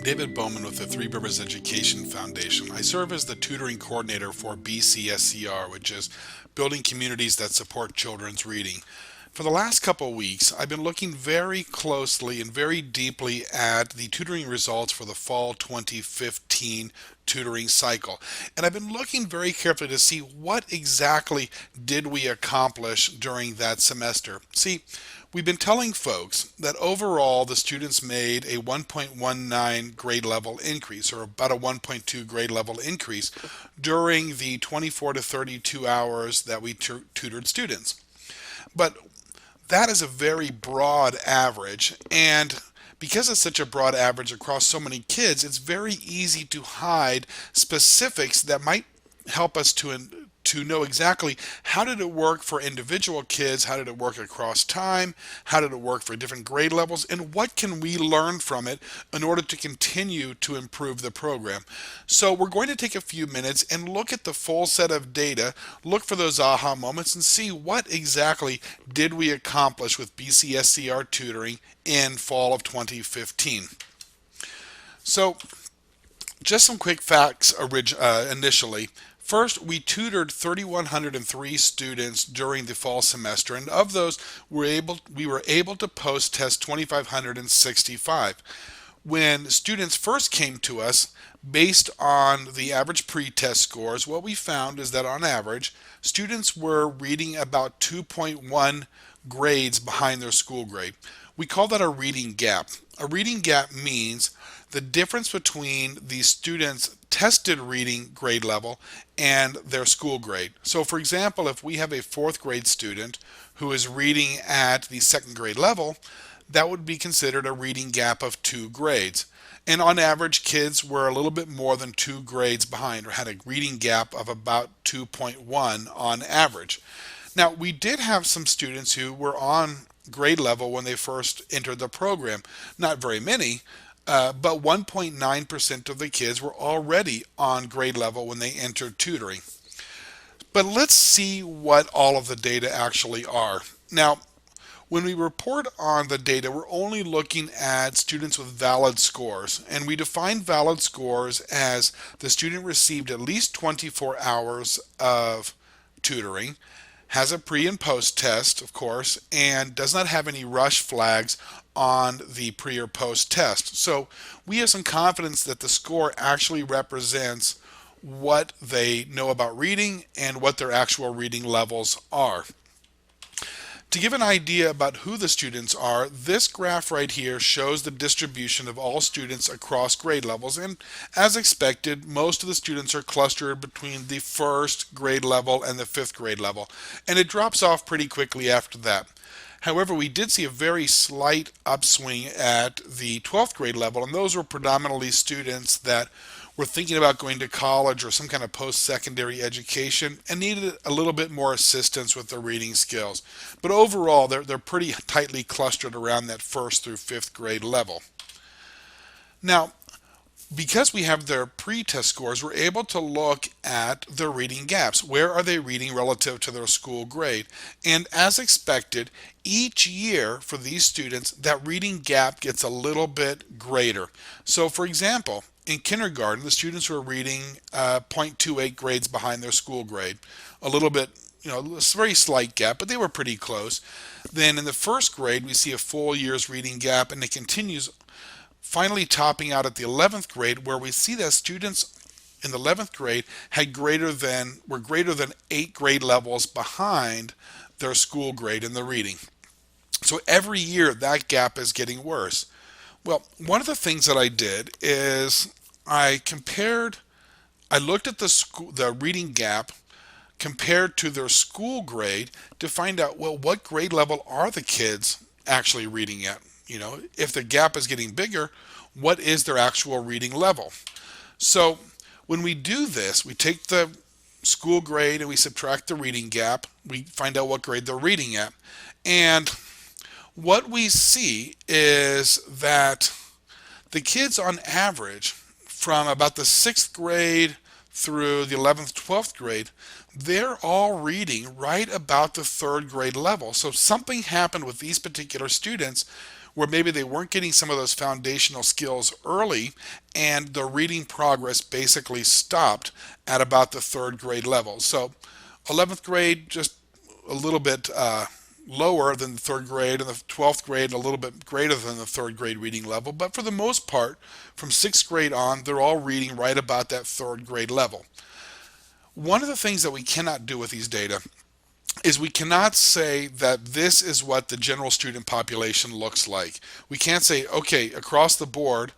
David Bowman with the Three Rivers Education Foundation. I serve as the tutoring coordinator for BCSCR, which is Building Communities that Support Children's Reading. For the last couple of weeks, I've been looking very closely and very deeply at the tutoring results for the fall 2015 tutoring cycle. And I've been looking very carefully to see what exactly did we accomplish during that semester. See, we've been telling folks that overall the students made a 1.19 grade level increase, or about a 1.2 grade level increase during the 24 to 32 hours that we tutored students. But that is a very broad average, and because it's such a broad average across so many kids, it's very easy to hide specifics that might help us to know exactly how did it work for individual kids, how did it work across time, how did it work for different grade levels, and what can we learn from it in order to continue to improve the program. So we're going to take a few minutes and look at the full set of data, look for those aha moments, and see what exactly did we accomplish with BCSCR tutoring in fall of 2015. So just some quick facts initially. First, we tutored 3,103 students during the fall semester, and of those, we were able to post-test 2,565. When students first came to us, based on the average pre-test scores, what we found is that on average, students were reading about 2.1 grades behind their school grade. We call that a reading gap. A reading gap means the difference between the students' tested reading grade level and their school grade. So for example, if we have a fourth grade student who is reading at the second grade level, that would be considered a reading gap of 2 grades. And on average, kids were a little bit more than 2 grades behind, or had a reading gap of about 2.1 on average. Now, we did have some students who were on grade level when they first entered the program. Not very many, but 1.9% of the kids were already on grade level when they entered tutoring. But let's see what all of the data actually are. Now, when we report on the data, we're only looking at students with valid scores, and we define valid scores as the student received at least 24 hours of tutoring, has a pre and post test, of course, and does not have any rush flags on the pre or post test. So we have some confidence that the score actually represents what they know about reading and what their actual reading levels are. To give an idea about who the students are, this graph right here shows the distribution of all students across grade levels, and as expected, most of the students are clustered between the first grade level and the fifth grade level, and it drops off pretty quickly after that. However, we did see a very slight upswing at the 12th grade level, and those were predominantly students that were thinking about going to college or some kind of post-secondary education and needed a little bit more assistance with their reading skills. But overall, they're pretty tightly clustered around that first through fifth grade level. Now, because we have their pre-test scores, we're able to look at their reading gaps. Where are they reading relative to their school grade? And as expected, each year for these students, that reading gap gets a little bit greater. So for example, in kindergarten, the students were reading 0.28 grades behind their school grade. A little bit, a very slight gap, but they were pretty close. Then in the first grade, we see a full year's reading gap, and it continues, finally topping out at the 11th grade, where we see that students in the 11th grade were greater than 8 grade levels behind their school grade in the reading. So every year that gap is getting worse. Well, one of the things that I did is I looked at the reading gap compared to their school grade to find out, well, what grade level are the kids actually reading at? If the gap is getting bigger, what is their actual reading level? So when we do this, we take the school grade and we subtract the reading gap. We find out what grade they're reading at. And what we see is that the kids on average from about the 6th grade through the 11th, 12th grade, they're all reading right about the 3rd grade level. So something happened with these particular students where maybe they weren't getting some of those foundational skills early, and the reading progress basically stopped at about the third grade level. So 11th grade, just a little bit lower than the third grade, and the 12th grade a little bit greater than the third grade reading level. But for the most part, from 6th grade on, they're all reading right about that third grade level. One of the things that we cannot do with these data is we cannot say that this is what the general student population looks like. We can't say, okay, across the board,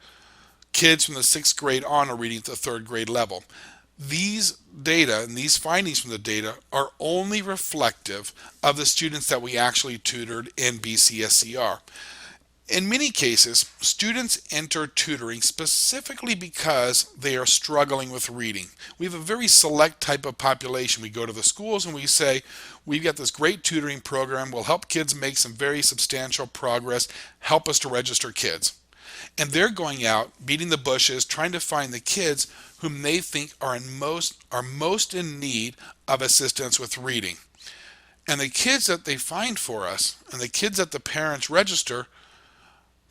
kids from the 6th grade on are reading at the third grade level. These data and these findings from the data are only reflective of the students that we actually tutored in BCSCR. In many cases, students enter tutoring specifically because they are struggling with reading. We have a very select type of population. We go to the schools and we say, we've got this great tutoring program, we'll help kids make some very substantial progress, help us to register kids. And they're going out, beating the bushes, trying to find the kids whom they think are most in need of assistance with reading. And the kids that they find for us, and the kids that the parents register,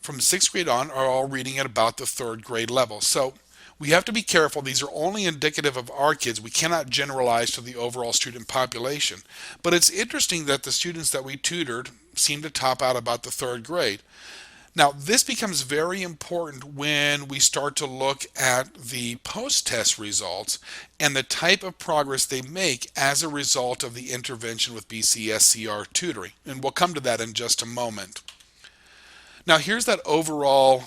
from 6th grade on are all reading at about the third grade level. So we have to be careful. These are only indicative of our kids. We cannot generalize to the overall student population. But it's interesting that the students that we tutored seem to top out about the third grade. Now, this becomes very important when we start to look at the post-test results and the type of progress they make as a result of the intervention with BCSCR tutoring. And we'll come to that in just a moment. Now, here's that overall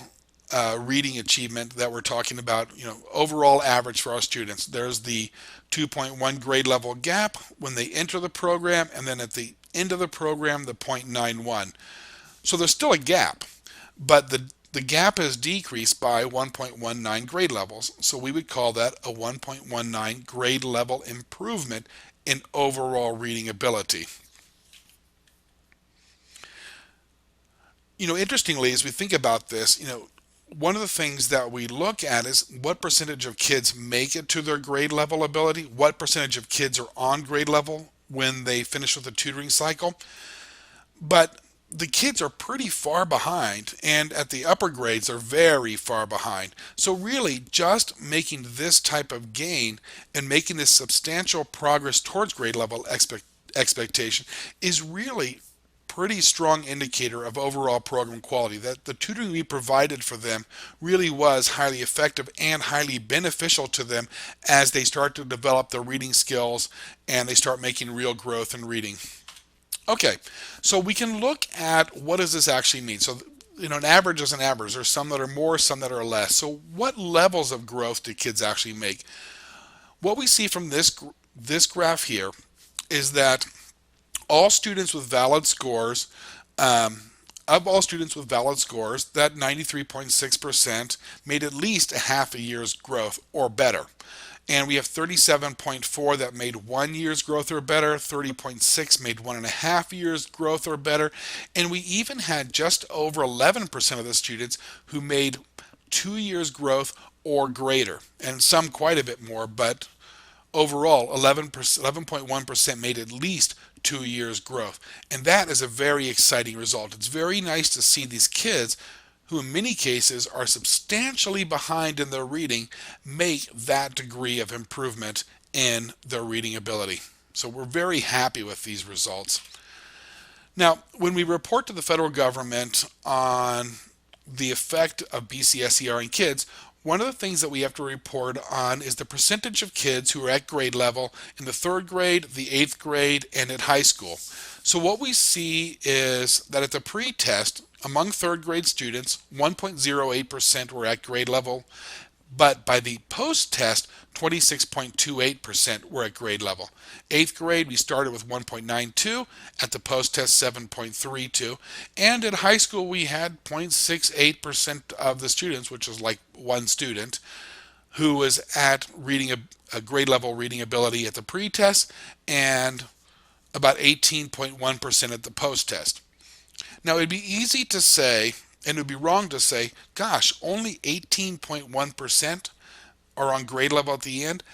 reading achievement that we're talking about, overall average for our students. There's the 2.1 grade level gap when they enter the program, and then at the end of the program, the 0.91. So there's still a gap, but the gap has decreased by 1.19 grade levels. So we would call that a 1.19 grade level improvement in overall reading ability. Interestingly, as we think about this, one of the things that we look at is what percentage of kids make it to their grade level ability, what percentage of kids are on grade level when they finish with the tutoring cycle. But the kids are pretty far behind, and at the upper grades are very far behind. So really, just making this type of gain and making this substantial progress towards grade level expectation is really pretty strong indicator of overall program quality, that the tutoring we provided for them really was highly effective and highly beneficial to them as they start to develop their reading skills and they start making real growth in reading. Okay, so we can look at what does this actually mean. So, an average is an average. There's some that are more, some that are less. So what levels of growth do kids actually make? What we see from this graph here is that all students with valid scores, of all students with valid scores, that 93.6% made at least a half a year's growth or better. And we have 37.4 that made 1 year's growth or better, 30.6 made 1.5 years growth or better, and we even had just over 11% of the students who made 2 years growth or greater, and some quite a bit more, but overall 11.1% made at least 2 years growth. And that is a very exciting result. It's very nice to see these kids, who in many cases are substantially behind in their reading, make that degree of improvement in their reading ability. So we're very happy with these results. Now, when we report to the federal government on the effect of BCSCR in kids, one of the things that we have to report on is the percentage of kids who are at grade level in the third grade, the 8th grade, and at high school. So what we see is that at the pre-test, among third grade students, 1.08% were at grade level, but by the post-test, 26.28% were at grade level. 8th grade, we started with 1.92, at the post-test 7.32, and in high school we had 0.68% of the students, which is like one student, who was at reading a grade level reading ability at the pre-test, and about 18.1% at the post-test. Now it'd be easy to say, and it would be wrong to say, gosh, only 18.1% are on grade level at the end.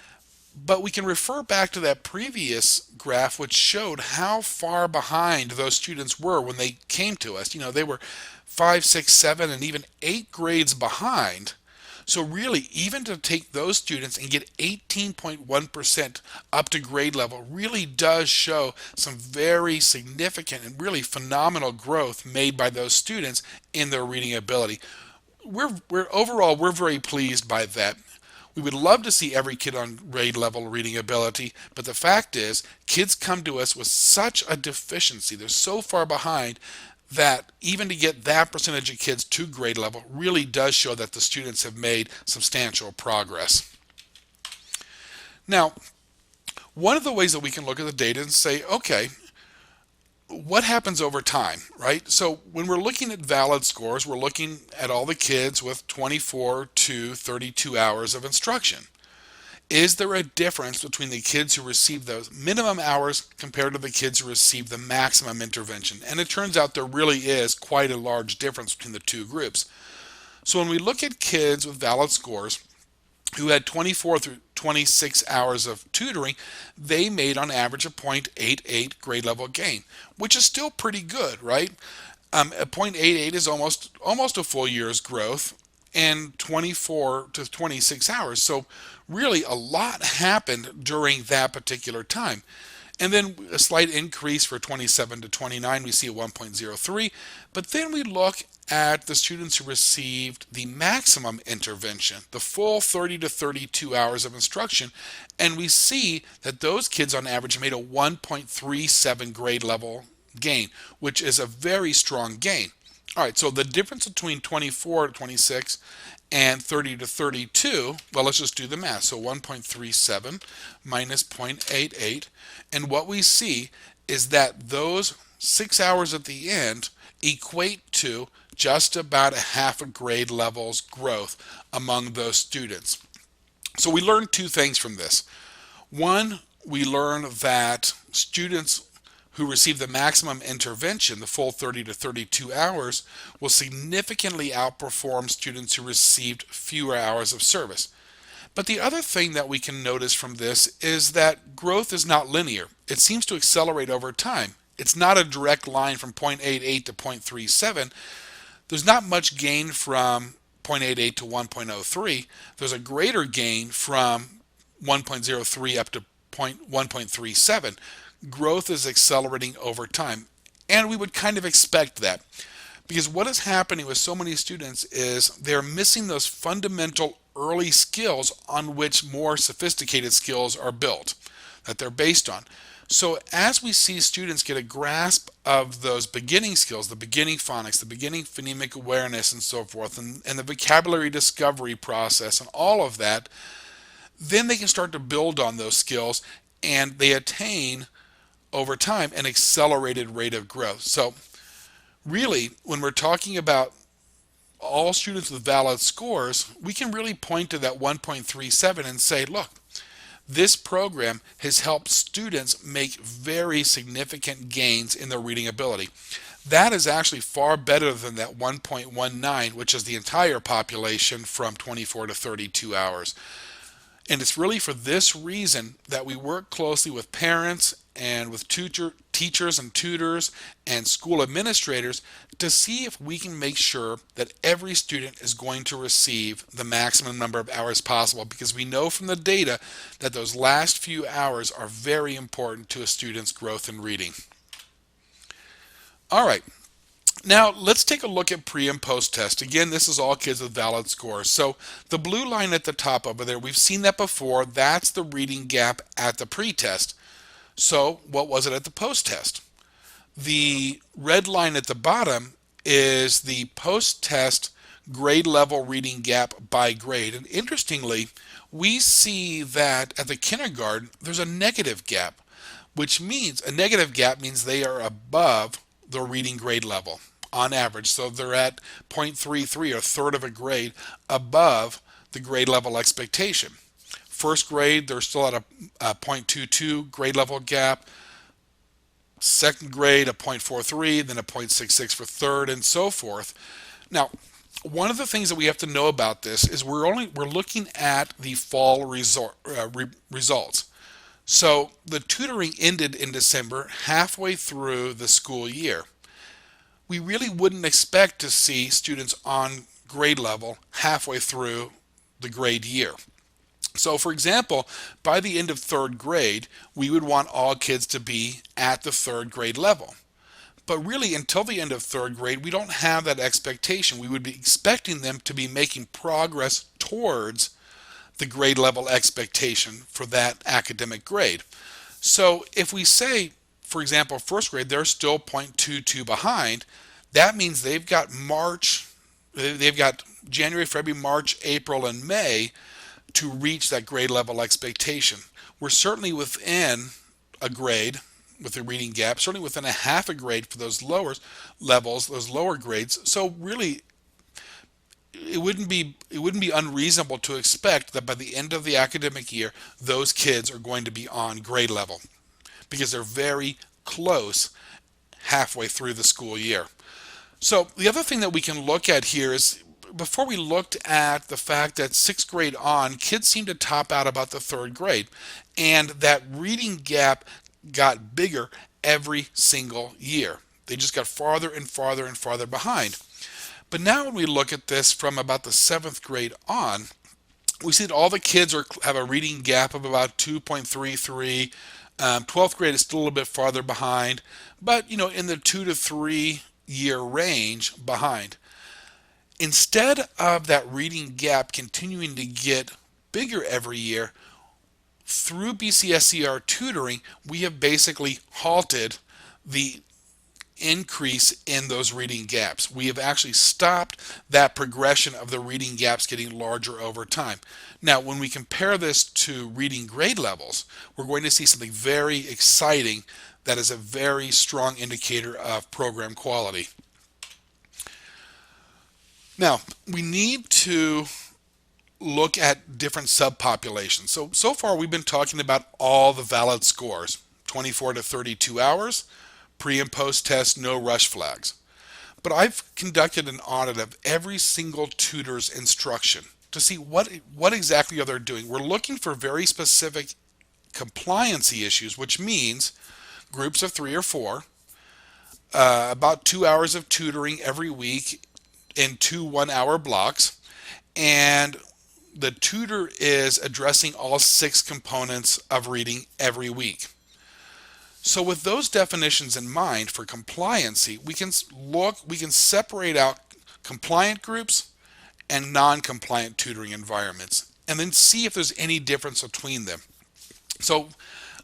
But we can refer back to that previous graph, which showed how far behind those students were when they came to us. They were 5, 6, 7, and even 8 grades behind. So really, even to take those students and get 18.1% up to grade level really does show some very significant and really phenomenal growth made by those students in their reading ability. We're very pleased by that. We would love to see every kid on grade level reading ability, but the fact is, kids come to us with such a deficiency. They're so far behind that even to get that percentage of kids to grade level really does show that the students have made substantial progress. Now, one of the ways that we can look at the data and say, okay, what happens over time, right? So when we're looking at valid scores, we're looking at all the kids with 24 to 32 hours of instruction. Is there a difference between the kids who receive those minimum hours compared to the kids who receive the maximum intervention? And it turns out there really is quite a large difference between the two groups. So when we look at kids with valid scores who had 24 through 26 hours of tutoring, they made on average a 0.88 grade level gain, which is still pretty good, right? A 0.88 is almost a full year's growth in 24 to 26 hours. So really a lot happened during that particular time. And then a slight increase for 27 to 29, we see a 1.03. But then we look at the students who received the maximum intervention, the full 30 to 32 hours of instruction, and we see that those kids on average made a 1.37 grade level gain, which is a very strong gain. All right, so the difference between 24 to 26 and 30 to 32, well, let's just do the math. So 1.37 minus 0.88, and what we see is that those 6 hours at the end equate to just about a half a grade level's growth among those students. So we learned two things from this. One, we learned that students who receive the maximum intervention, the full 30 to 32 hours, will significantly outperform students who received fewer hours of service. But the other thing that we can notice from this is that growth is not linear. It seems to accelerate over time. It's not a direct line from 0.88 to 0.37. There's not much gain from 0.88 to 1.03. There's a greater gain from 1.03 up to 1.37. Growth is accelerating over time. And we would kind of expect that, because what is happening with so many students is they're missing those fundamental early skills on which more sophisticated skills are built, that they're based on. So as we see students get a grasp of those beginning skills, the beginning phonics, the beginning phonemic awareness and so forth, and the vocabulary discovery process and all of that, then they can start to build on those skills and they attain over time an accelerated rate of growth. So really, when we're talking about all students with valid scores, we can really point to that 1.37 and say, look, this program has helped students make very significant gains in their reading ability. That is actually far better than that 1.19, which is the entire population from 24 to 32 hours. And it's really for this reason that we work closely with parents and with teachers and tutors and school administrators to see if we can make sure that every student is going to receive the maximum number of hours possible, because we know from the data that those last few hours are very important to a student's growth in reading. All right. Now, let's take a look at pre and post test. Again, this is all kids with valid scores. So the blue line at the top over there, we've seen that before. That's the reading gap at the pre-test. So what was it at the post-test? The red line at the bottom is the post-test grade level reading gap by grade. And interestingly, we see that at the kindergarten, there's a negative gap, which means a negative gap means they are above the reading grade level on average. So they're at 0.33, or a third of a grade above the grade level expectation. First grade, they're still at a 0.22 grade level gap. Second grade, a 0.43, then a 0.66 for third, and so forth. Now, One of the things that we have to know about this is we're looking at the fall results. So the tutoring ended in December, halfway through the school year. We really wouldn't expect to see students on grade level halfway through the grade year. So, for example, by the end of third grade, we would want all kids to be at the third grade level. But really, until the end of third grade, we don't have that expectation. We would be expecting them to be making progress towards the grade level expectation for that academic grade. So if we say, for example, first grade, they're still 0.22 behind, that means they've got January, February, March, April, and May to reach that grade level expectation. We're certainly within a grade with a reading gap, certainly within a half a grade for those lower levels, those lower grades. So really, it wouldn't be unreasonable to expect that by the end of the academic year, those kids are going to be on grade level because they're very close halfway through the school year. So the other thing that we can look at here is before we looked at the fact that sixth grade on, kids seem to top out about the third grade, and that reading gap got bigger every single year. They just got farther and farther and farther behind. But now when we look at this from about the seventh grade on, we see that all the kids have a reading gap of about 2.33. 12th grade is still a little bit farther behind, but in the 2 to 3 year range behind. Instead of that reading gap continuing to get bigger every year, through BCSCR tutoring, we have basically halted the increase in those reading gaps. We have actually stopped that progression of the reading gaps getting larger over time. Now, when we compare this to reading grade levels, we're going to see something very exciting that is a very strong indicator of program quality. Now, we need to look at different subpopulations. So far we've been talking about all the valid scores, 24 to 32 hours, pre and post test, no rush flags. But I've conducted an audit of every single tutor's instruction to see what exactly are they doing. We're looking for very specific compliancy issues, which means groups of 3 or 4, about 2 hours of tutoring every week in 2 1-hour blocks, and the tutor is addressing all 6 components of reading every week. So with those definitions in mind for compliancy, we can separate out compliant groups and non-compliant tutoring environments and then see if there's any difference between them. So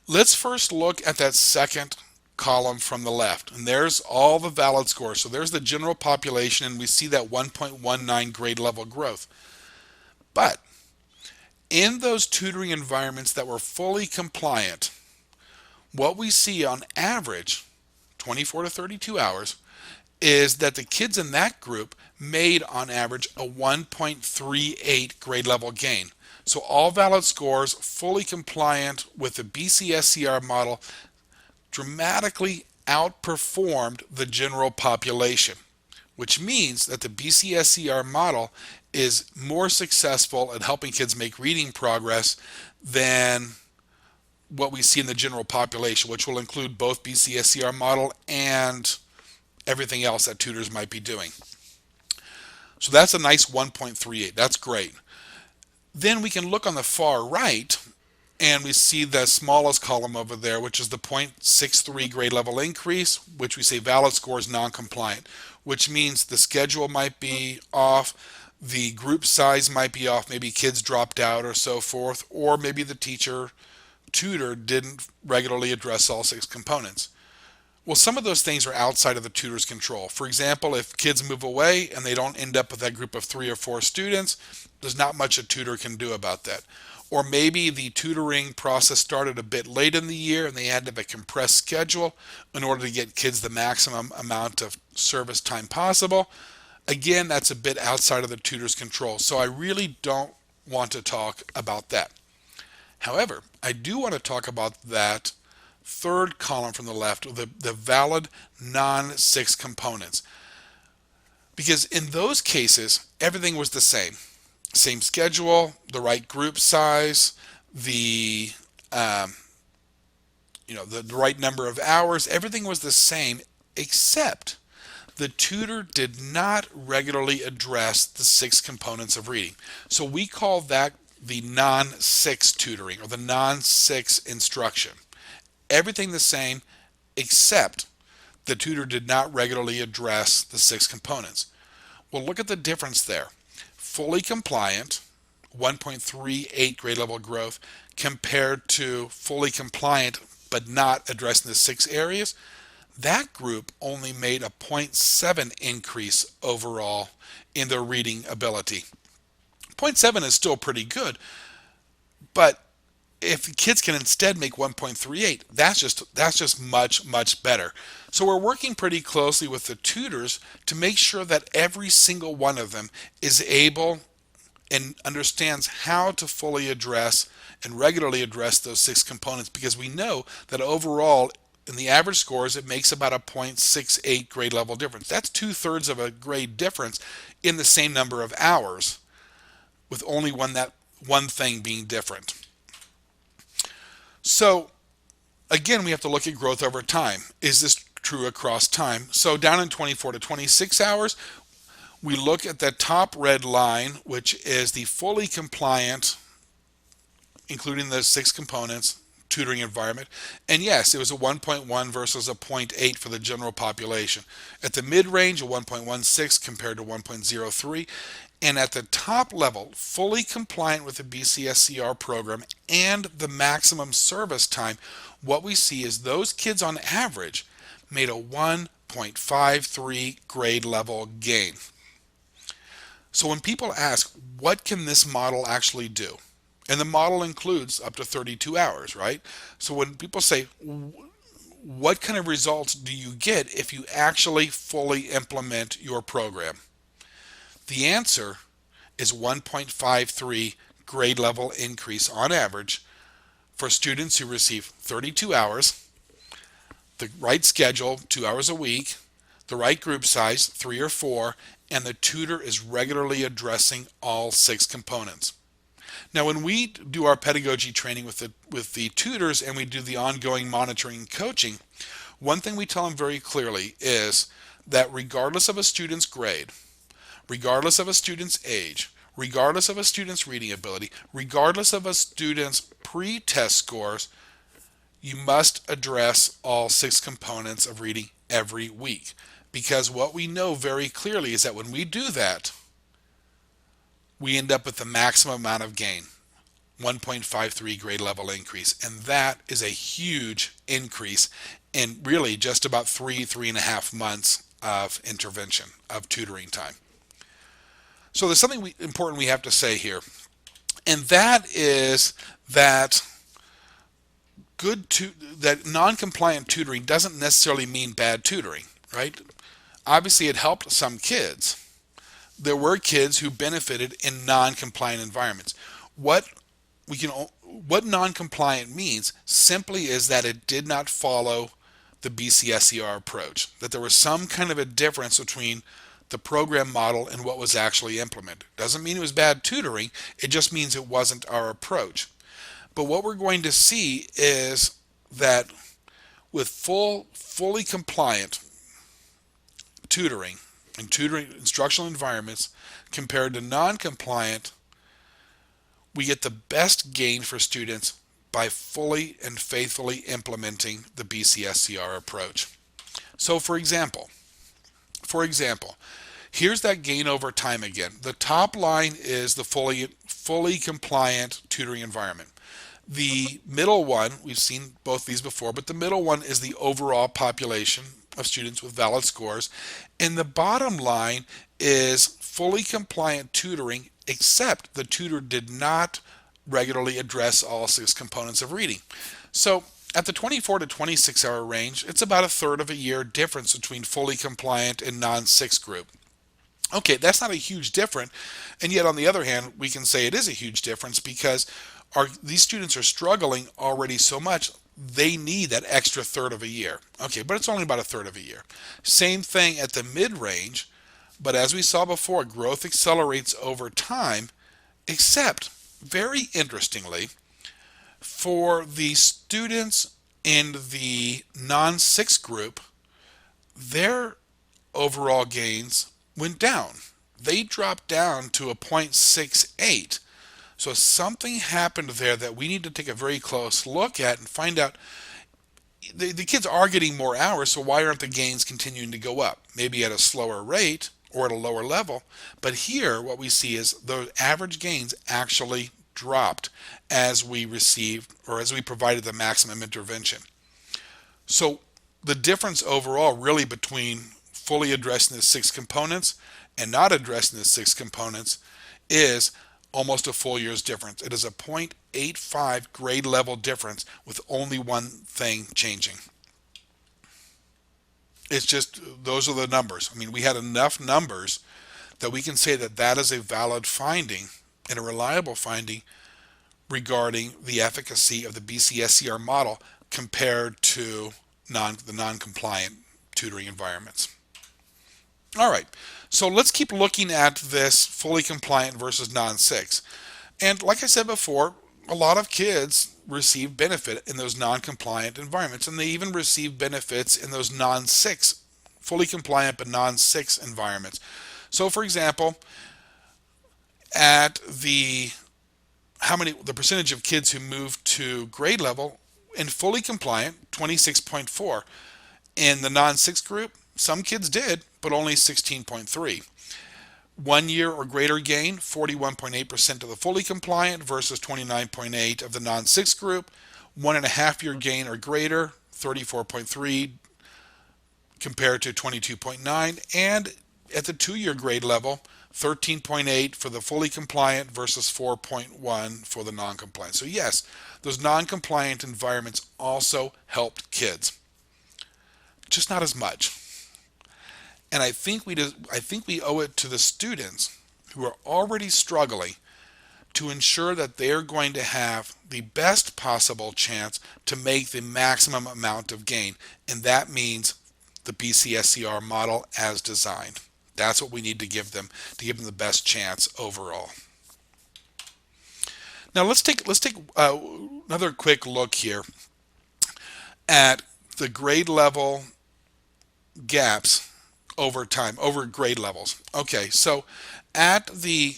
let's first look at that second column from the left, and there's all the valid scores. So there's the general population, and we see that 1.19 grade level growth. But in those tutoring environments that were fully compliant, what we see on average, 24 to 32 hours, is that the kids in that group made on average a 1.38 grade level gain. So all valid scores, fully compliant with the BCSCR model, dramatically outperformed the general population, which means that the BCSCR model is more successful at helping kids make reading progress than what we see in the general population, which will include both BCSCR model and everything else that tutors might be doing. So that's a nice 1.38. That's great. Then we can look on the far right, and we see the smallest column over there, which is the 0.63 grade level increase, which we say valid score is non-compliant, which means the schedule might be off, the group size might be off, maybe kids dropped out or so forth, or maybe the tutor didn't regularly address all 6 components. Well, some of those things are outside of the tutor's control. For example, if kids move away and they don't end up with that group of 3 or 4 students, there's not much a tutor can do about that. Or maybe the tutoring process started a bit late in the year and they had to have a compressed schedule in order to get kids the maximum amount of service time possible. Again, that's a bit outside of the tutor's control, so I really don't want to talk about that. However, I do want to talk about that third column from the left, the valid non-6 components. Because in those cases, everything was the same. Same schedule, the right group size, the um, the right number of hours. Everything was the same, except the tutor did not regularly address the 6 components of reading. So we call that the non-6 tutoring or the non-6 instruction. Everything the same, except the tutor did not regularly address the 6 components. Well, look at the difference there. Fully compliant, 1.38 grade level growth, compared to fully compliant but not addressing the 6 areas. That group only made a zero point 0.7 increase overall in their reading ability. 0.7 is still pretty good, but if kids can instead make 1.38, that's just much better. So we're working pretty closely with the tutors to make sure that every single one of them is able and understands how to fully address and regularly address those 6 components, because we know that overall in the average scores it makes about a 0.68 grade level difference. That's 2/3 of a grade difference in the same number of hours, with only that one thing being different. So again, we have to look at growth over time. Is this true across time? So down in 24 to 26 hours, we look at the top red line, which is the fully compliant, including the 6 components, tutoring environment. And yes, it was a 1.1 versus a 0.8 for the general population. At the mid-range, a 1.16 compared to 1.03. And at the top level, fully compliant with the BCSCR program and the maximum service time, what we see is those kids on average made a 1.53 grade level gain. So when people ask, what can this model actually do? And the model includes up to 32 hours, right? So when people say, what kind of results do you get if you actually fully implement your program? The answer is 1.53 grade level increase on average for students who receive 32 hours, the right schedule, 2 hours a week, the right group size, 3 or 4, and the tutor is regularly addressing all 6 components. Now, when we do our pedagogy training with the tutors and we do the ongoing monitoring and coaching, one thing we tell them very clearly is that regardless of a student's grade, regardless of a student's age, regardless of a student's reading ability, regardless of a student's pre-test scores, you must address all 6 components of reading every week. Because what we know very clearly is that when we do that, we end up with the maximum amount of gain, 1.53 grade level increase. And that is a huge increase in really just about 3.5 months of intervention, of tutoring time. So there's something important we have to say here, and that is that that non-compliant tutoring doesn't necessarily mean bad tutoring, right? Obviously, it helped some kids. There were kids who benefited in non-compliant environments. What non-compliant means simply is that it did not follow the BCSCR approach, that there was some kind of a difference between the program model and what was actually implemented. Doesn't mean it was bad tutoring, it just means it wasn't our approach. But what we're going to see is that with fully compliant tutoring and tutoring instructional environments compared to non-compliant, we get the best gain for students by fully and faithfully implementing the BCSCR approach. So for example, here's that gain over time again. The top line is the fully compliant tutoring environment. The middle one, we've seen both these before, but the middle one is the overall population of students with valid scores. And the bottom line is fully compliant tutoring, except the tutor did not regularly address all 6 components of reading. So at the 24 to 26 hour range, it's about 1/3 of a year difference between fully compliant and non-6 group. Okay, that's not a huge difference, and yet on the other hand, we can say it is a huge difference because these students are struggling already so much, they need that extra 1/3 of a year. Okay, but it's only about 1/3 of a year. Same thing at the mid-range. But as we saw before, growth accelerates over time, except, very interestingly, for the students in the non-6 group, their overall gains went down. They dropped down to a 0.68. So something happened there that we need to take a very close look at and find out. The kids are getting more hours, so why aren't the gains continuing to go up? Maybe at a slower rate or at a lower level. But here, what we see is the average gains actually dropped as we received or as we provided the maximum intervention. So the difference overall really between fully addressing the 6 components and not addressing the 6 components is almost a full year's difference. It is a 0.85 grade level difference with only one thing changing. It's just, those are the numbers. I mean, we had enough numbers that we can say that that is a valid finding and a reliable finding regarding the efficacy of the BCSCR model compared to the non-compliant tutoring environments. All right, so let's keep looking at this fully compliant versus non-6. And like I said before, a lot of kids receive benefit in those non-compliant environments, and they even receive benefits in those non-6, fully compliant but non-6 environments. So for example, at the percentage of kids who move to grade level in fully compliant, 26.4. In the non-6 group, some kids did, but only 16.3. 1 year or greater gain, 41.8% of the fully compliant versus 29.8 of the non-6 group. 1.5 year gain or greater, 34.3 compared to 22.9. And at the 2 year grade level, 13.8 for the fully compliant versus 4.1 for the non-compliant. So yes, those non-compliant environments also helped kids, just not as much. And I think we owe it to the students who are already struggling to ensure that they're going to have the best possible chance to make the maximum amount of gain. And that means the BCSCR model as designed. That's what we need to give them the best chance overall. Now let's take another quick look here at the grade level gaps over time, over grade levels. Okay, so at the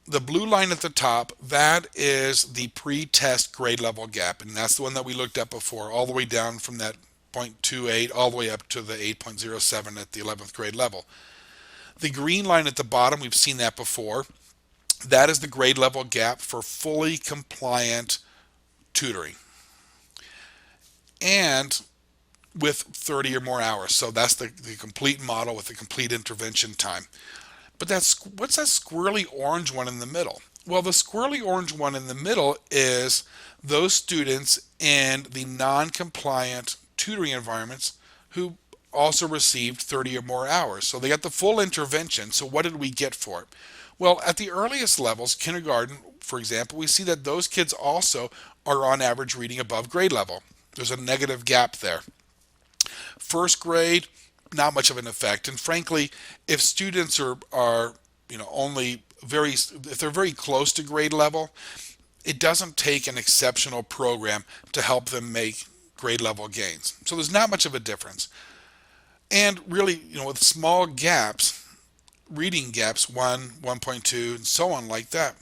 blue line at the top, that is the pre-test grade level gap, and that's the one that we looked at before, all the way down from that 0.28 all the way up to the 8.07 at the 11th grade level. The green line at the bottom, we've seen that before. That is the grade level gap for fully compliant tutoring, and with 30 or more hours. So that's the complete model with the complete intervention time. But what's that squirrely orange one in the middle? Well, the squirrely orange one in the middle is those students in the non-compliant tutoring environments who also received 30 or more hours. So they got the full intervention. So what did we get for it? Well, at the earliest levels, kindergarten, for example, we see that those kids also are on average reading above grade level. There's a negative gap there. First grade, not much of an effect. And frankly, if students are only if they're very close to grade level, it doesn't take an exceptional program to help them make grade level gains. So there's not much of a difference. And really, with small gaps, reading gaps, 1, 1.2, and so on like that,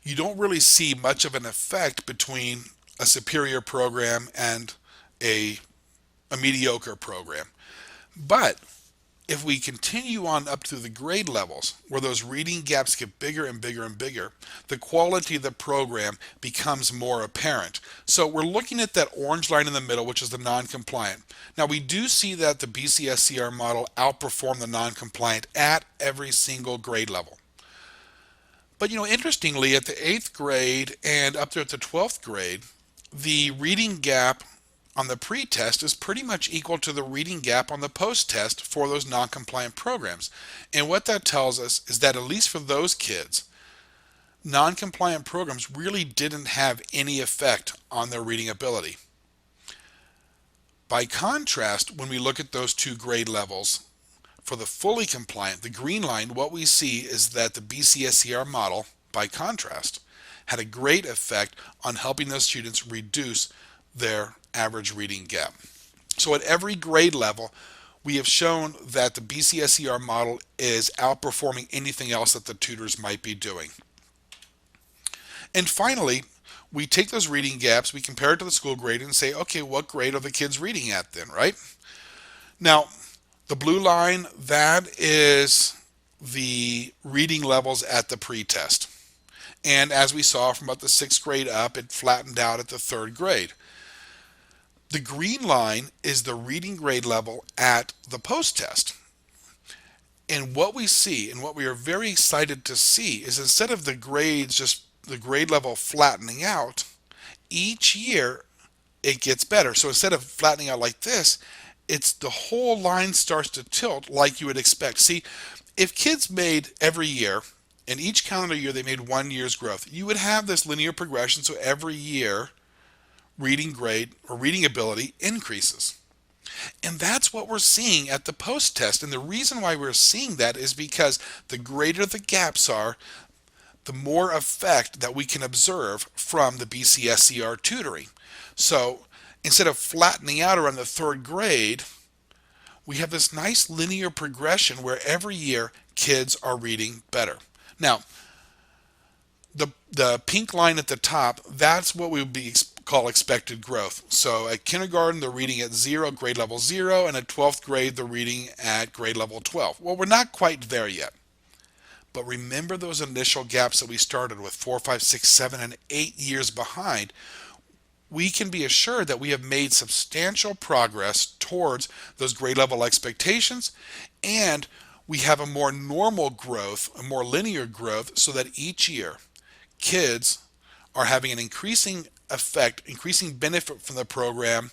you don't really see much of an effect between a superior program and a mediocre program. But if we continue on up through the grade levels, where those reading gaps get bigger and bigger and bigger, the quality of the program becomes more apparent. So we're looking at that orange line in the middle, which is the non-compliant. Now we do see that the BCSCR model outperformed the non-compliant at every single grade level. But interestingly, at the 8th grade and up there at the 12th grade, the reading gap on the pre-test is pretty much equal to the reading gap on the post-test for those non-compliant programs. And what that tells us is that at least for those kids, non-compliant programs really didn't have any effect on their reading ability. By contrast, when we look at those two grade levels, For the fully compliant, the green line, what we see is that the BCSCR model, by contrast, had a great effect on helping those students reduce their average reading gap. So at every grade level, we have shown that the BCSCR model is outperforming anything else that the tutors might be doing. And finally, we take those reading gaps, we compare it to the school grade and say, okay, what grade are the kids reading at then, right? Now, the blue line, that is the reading levels at the pretest. And as we saw from about the 6th grade up, it flattened out at the 3rd grade. The green line is the reading grade level at the post-test. And what we see, and what we are very excited to see, is instead of the grades, just the grade level flattening out, each year it gets better. So instead of flattening out like this, it's the whole line starts to tilt like you would expect. See, if kids made every year, in each calendar year they made 1 year's growth, you would have this linear progression, so every year reading grade or reading ability increases. And that's what we're seeing at the post-test. And the reason why we're seeing that is because the greater the gaps are, the more effect that we can observe from the BCSCR tutoring. So instead of flattening out around the 3rd grade, we have this nice linear progression where every year kids are reading better. Now, the pink line at the top, that's what we would call expected growth. So at kindergarten, they're reading at 0, grade level 0, and at 12th grade, they're reading at grade level 12. Well, we're not quite there yet. But remember those initial gaps that we started with, 4, 5, 6, 7, and 8 years behind. We can be assured that we have made substantial progress towards those grade level expectations, and we have a more normal growth, a more linear growth, so that each year kids are having an increasing effect, increasing benefit from the program,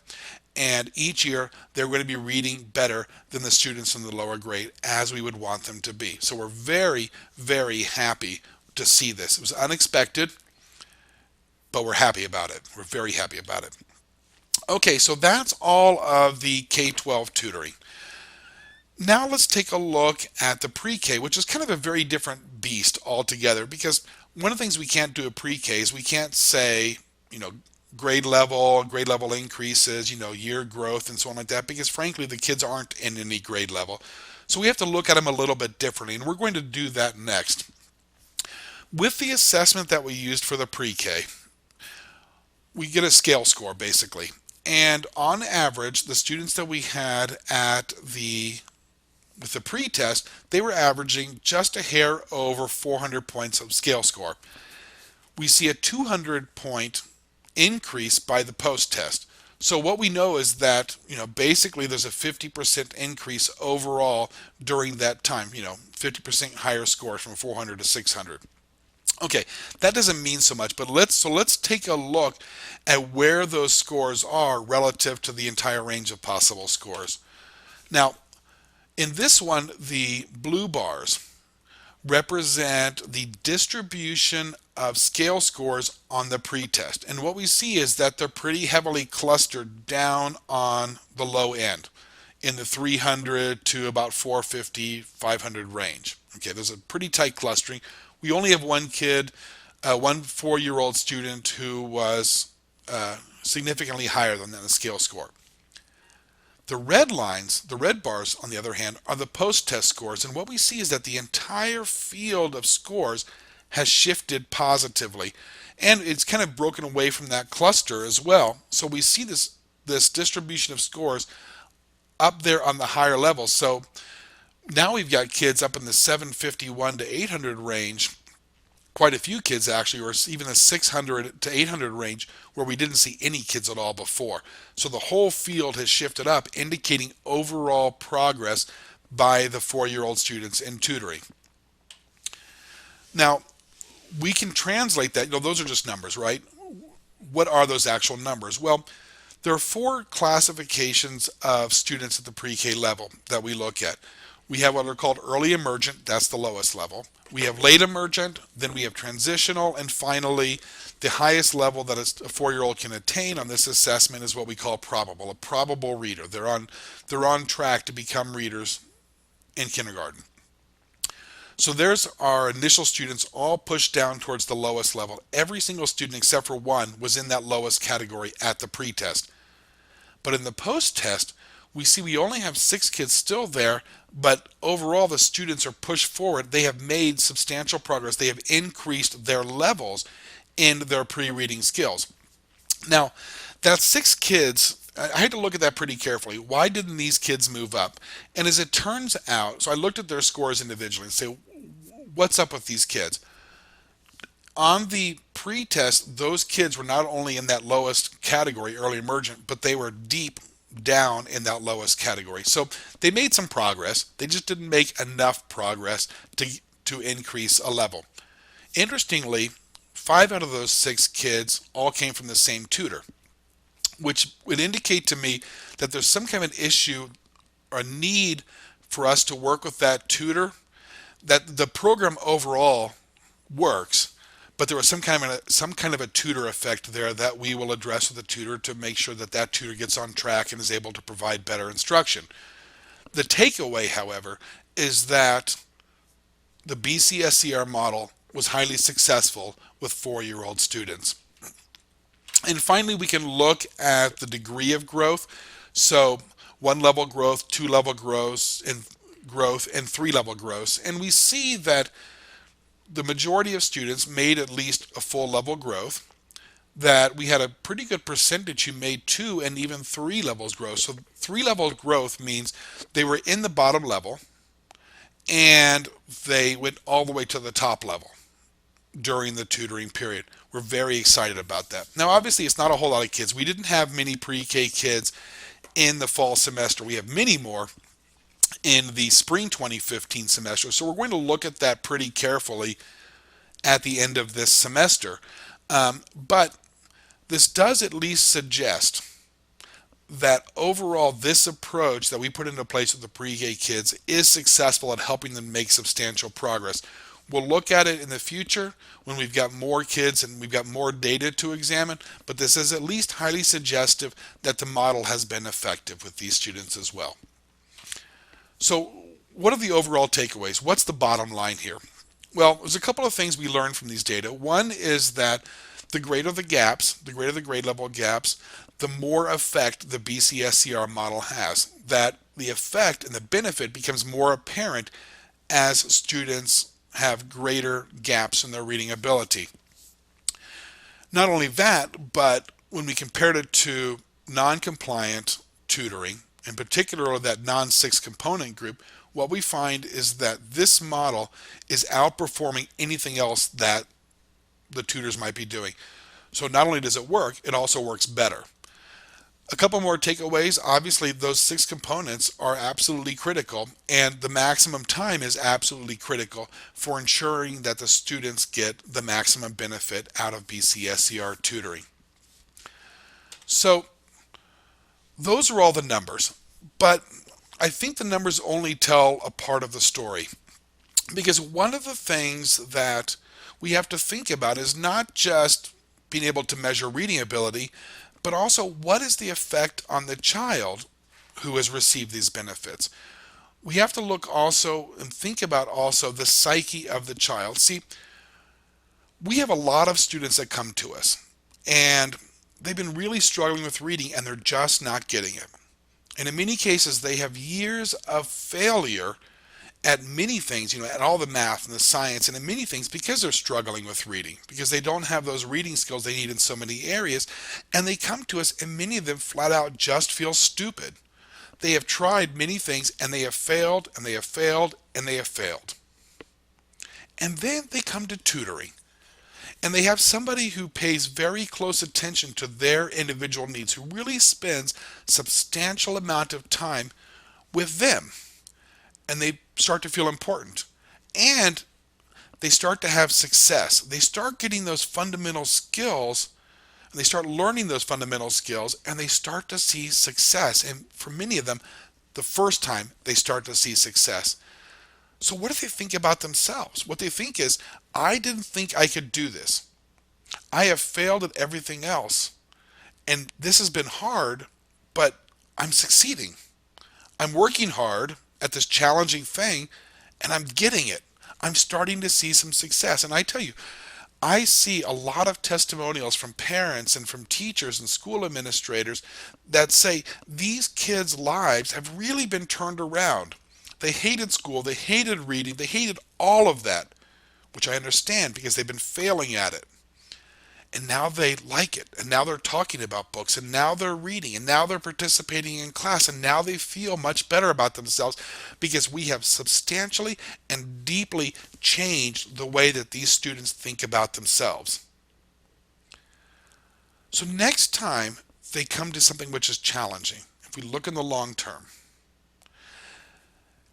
and each year they're going to be reading better than the students in the lower grade, as we would want them to be. So we're very, very happy to see this. It was unexpected, but we're happy about it. We're very happy about it. Okay, so that's all of the K-12 tutoring. Now let's take a look at the pre-K, which is kind of a very different beast altogether, because one of the things we can't do at pre-K is we can't say, grade level increases, year growth and so on like that, because frankly the kids aren't in any grade level. So we have to look at them a little bit differently, and we're going to do that next. With the assessment that we used for the pre-K, we get a scale score basically. And on average, the students that we had with the pre-test, they were averaging just a hair over 400 points of scale score. We see a 200 point increase by the post-test. So what we know is that, basically there's a 50% increase overall during that time, 50% higher scores from 400 to 600. Okay, that doesn't mean so much, but let's take a look at where those scores are relative to the entire range of possible scores. Now, in this one, the blue bars represent the distribution of scale scores on the pretest. And what we see is that they're pretty heavily clustered down on the low end in the 300 to about 450, 500 range. Okay, there's a pretty tight clustering. We only have one kid, one 4-year-old student who was significantly higher than the scale score. The red lines, the red bars, on the other hand, are the post-test scores, and what we see is that the entire field of scores has shifted positively, and it's kind of broken away from that cluster as well. So we see this distribution of scores up there on the higher levels. So now we've got kids up in the 751 to 800 range, quite a few kids actually, or even the 600 to 800 range, where we didn't see any kids at all before. So the whole field has shifted up, indicating overall progress by the 4-year-old students in tutoring. Now, we can translate that, those are just numbers, right? What are those actual numbers? Well, there are 4 classifications of students at the pre-K level that we look at. We have what are called early emergent, that's the lowest level. We have late emergent, then we have transitional, and finally, the highest level that a 4-year-old can attain on this assessment is what we call probable, a probable reader. They're on track to become readers in kindergarten. So there's our initial students all pushed down towards the lowest level. Every single student except for one was in that lowest category at the pre-test. But in the post-test, we see we only have 6 kids still there, but overall the students are pushed forward. They have made substantial progress. They have increased their levels in their pre-reading skills. Now, that 6 kids, I had to look at that pretty carefully. Why didn't these kids move up? And as it turns out, so I looked at their scores individually and say, what's up with these kids? On the pre-test, those kids were not only in that lowest category, early emergent, but they were deep down in that lowest category. So they made some progress. They just didn't make enough progress to increase a level. Interestingly, 5 out of those 6 kids all came from the same tutor, which would indicate to me that there's some kind of an issue or a need for us to work with that tutor, that the program overall works, but there was some kind of a tutor effect there that we will address with the tutor to make sure that that tutor gets on track and is able to provide better instruction. The takeaway, however, is that the BCSCR model was highly successful with 4-year-old students. And finally, we can look at the degree of growth. So 1-level growth, 2-level growth, and 3-level growth. And we see that the majority of students made at least a full level growth, that we had a pretty good percentage who made 2 and even 3 levels growth. So 3-level growth means they were in the bottom level and they went all the way to the top level during the tutoring period. We're very excited about that. Now, obviously, it's not a whole lot of kids. We didn't have many pre-K kids in the fall semester. We have many more in the spring 2015 semester. So we're going to look at that pretty carefully at the end of this semester. But this does at least suggest that overall this approach that we put into place with the pre-K kids is successful at helping them make substantial progress. We'll look at it in the future when we've got more kids and we've got more data to examine, but this is at least highly suggestive that the model has been effective with these students as well. So what are the overall takeaways? What's the bottom line here? Well, there's a couple of things we learned from these data. One is that the greater the gaps, the greater the grade level gaps, the more effect the BCSCR model has. That the effect and the benefit becomes more apparent as students have greater gaps in their reading ability. Not only that, but when we compared it to non-compliant tutoring, in particular that non-6 component group, what we find is that this model is outperforming anything else that the tutors might be doing. So not only does it work, it also works better. A couple more takeaways. Obviously, those 6 components are absolutely critical, and the maximum time is absolutely critical for ensuring that the students get the maximum benefit out of BCSCR tutoring. So those are all the numbers, but I think the numbers only tell a part of the story, because one of the things that we have to think about is not just being able to measure reading ability, but also what is the effect on the child who has received these benefits. We have to look also and think about also the psyche of the child. See, we have a lot of students that come to us and they've been really struggling with reading and they're just not getting it. And in many cases, they have years of failure at many things, at all the math and the science and in many things because they're struggling with reading, because they don't have those reading skills they need in so many areas. And they come to us and many of them flat out just feel stupid. They have tried many things and they have failed and they have failed and they have failed. And then they come to tutoring. And they have somebody who pays very close attention to their individual needs, who really spends substantial amount of time with them. And they start to feel important. And they start to have success. They start getting those fundamental skills, and they start learning those fundamental skills, and they start to see success. And for many of them, the first time they start to see success. So what do they think about themselves? What they think is, I didn't think I could do this. I have failed at everything else. And this has been hard, but I'm succeeding. I'm working hard, at this challenging thing, and I'm getting it. I'm starting to see some success. And I tell you, I see a lot of testimonials from parents and from teachers and school administrators that say these kids' lives have really been turned around. They hated school, they hated reading, they hated all of that, which I understand because they've been failing at it. And now they like it, and now they're talking about books, and now they're reading, and now they're participating in class, and now they feel much better about themselves because we have substantially and deeply changed the way that these students think about themselves. So next time they come to something which is challenging, if we look in the long term,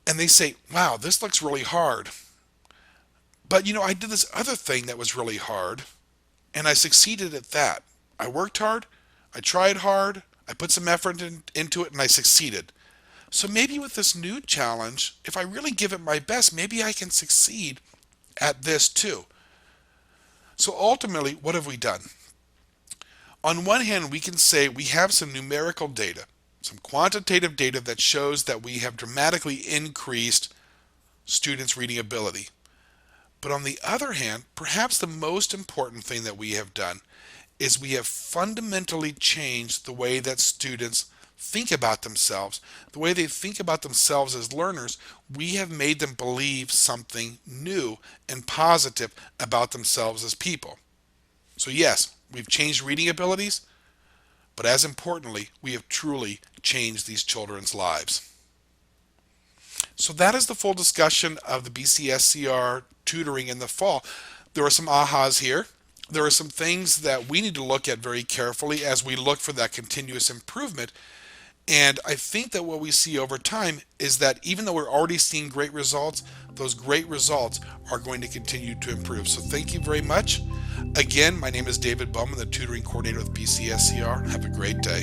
and they say, wow, this looks really hard, but I did this other thing that was really hard, and I succeeded at that. I worked hard, I tried hard, I put some effort into it, and I succeeded. So maybe with this new challenge, if I really give it my best, maybe I can succeed at this too. So ultimately, what have we done? On one hand, we can say we have some numerical data, some quantitative data that shows that we have dramatically increased students' reading ability. But on the other hand, perhaps the most important thing that we have done is we have fundamentally changed the way that students think about themselves, the way they think about themselves as learners. We have made them believe something new and positive about themselves as people. So yes, we've changed reading abilities, but as importantly, we have truly changed these children's lives. So that is the full discussion of the BCSCR tutoring in the fall. There are some ahas here. There are some things that we need to look at very carefully as we look for that continuous improvement. And I think that what we see over time is that even though we're already seeing great results, those great results are going to continue to improve. So thank you very much. Again, my name is David Bowman, the tutoring coordinator with BCSCR. Have a great day.